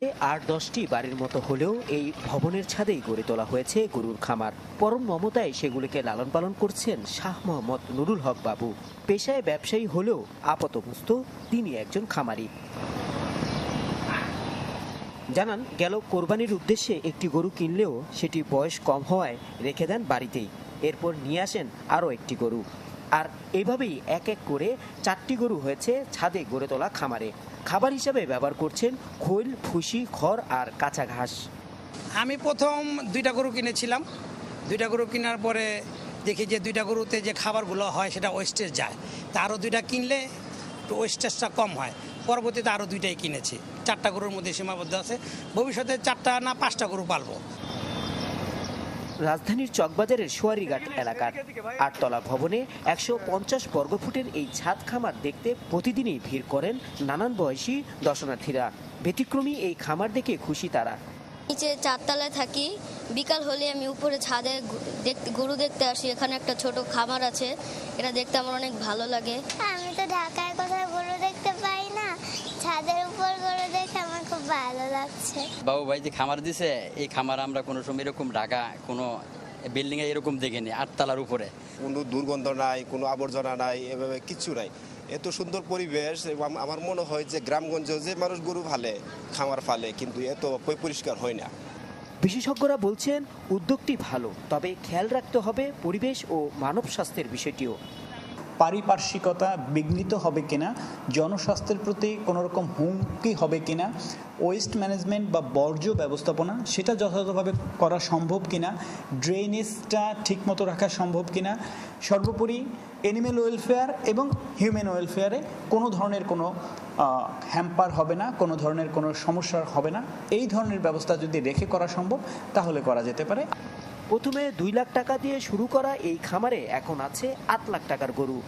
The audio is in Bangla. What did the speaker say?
8-10টি বাড়ির মতো হলেও এই ভবনের ছাদেই গড়ে তোলা হয়েছে গরুর খামার। পরম মমতায় সেগুলিকে লালন পালন করছেন শাহ মোহাম্মদ নুরুল হক বাবু। পেশায় ব্যবসায়ী হলেও আপাতমস্ত তিনি একজন খামারি। জানান, গেল কোরবানির উদ্দেশ্যে একটি গরু কিনলেও সেটি বয়স কম হওয়ায় রেখে দেন বাড়িতেই। এরপর নিয়ে আসেন আরও একটি গরু, আর এভাবেই এক এক করে 4টি গরু হয়েছে ছাদে গড়ে তোলা খামারে। খাবার হিসাবে ব্যবহার করছেন খৈল, ভুসি, খড় আর কাঁচা ঘাস। আমি প্রথম 2টা গরু কিনেছিলাম। 2টা গরু কেনার পরে দেখি যে 2টা গরুতে যে খাবারগুলো হয় সেটা ওয়েস্টেজ যায়, তা আরও 2টা কিনলে একটু ওয়েস্টেজটা কম হয়। পরবর্তীতে আরও 2টাই কিনেছি। 4টা গরুর মধ্যে সীমাবদ্ধ আছে। ভবিষ্যতে 4টা না 5টা গরু পালবো। রাজধানীর চকবাজারের সোয়ারিঘাট এলাকার 8তলা ভবনে 150 বর্গফুটের এই ছাদ খামার দেখতে প্রতিদিনই ভিড় করেন নানান বয়সী দর্শনার্থীরা। ব্যতিক্রমী এই খামার দেখে খুশি তারা। নিচে 4তলায় থাকি, বিকাল হলে আমি উপরে ছাদে গরু দেখতে আসি। এখানে একটা ছোট খামার আছে, এটা দেখতে আমার অনেক ভালো লাগে। আমি তো ঢাকায় কোথাও গরু দেখতে পাই না, ছাদের উপর গরু দেখে আমার খুব ভালো লাগছে। বাবু ভাই যে খামার দিছে, এই খামার আমরা কোনো সময় এরকম ঢাকা কোনো বিল্ডিংয়ে এরকম দেখিনি। 8তলার উপরে কোনো দুর্গন্ধ নাই, কোনো আবর্জনা নাই, এভাবে কিচ্ছু নাই। এত সুন্দর পরিবেশ। আমার মনে হয় যে গ্রামগঞ্জে যে মানুষ গরু ফালে, খামার ফালে, কিন্তু এত পরিষ্কার হয় না। বিশেষজ্ঞরা বলছেন উদ্যোগটি ভালো, তবে খেয়াল রাখতে হবে পরিবেশ ও মানব স্বাস্থ্যের বিষয়টিও। পারিপার্শ্বিকতা বিঘ্নিত হবে কিনা, জনস্বাস্থ্যের প্রতি কোনো রকম হুমকি হবে কিনা, ওয়েস্ট ম্যানেজমেন্ট বা বর্জ্য ব্যবস্থাপনা সেটা যথাযথভাবে করা সম্ভব কিনা, ড্রেনেজটা ঠিকমতো রাখা সম্ভব কিনা, সর্বোপরি অ্যানিম্যাল ওয়েলফেয়ার এবং হিউম্যান ওয়েলফেয়ারে কোনো ধরনের কোনো হ্যাম্পার হবে না, কোনো ধরনের কোনো সমস্যা হবে না। এই ধরনের ব্যবস্থা যদি রেখে করা সম্ভব তাহলে করা যেতে পারে। প্রথমে 2 লাখ টাকা দিয়ে শুরু করা এই খামারে এখন আছে 8 লাখ টাকার গরু।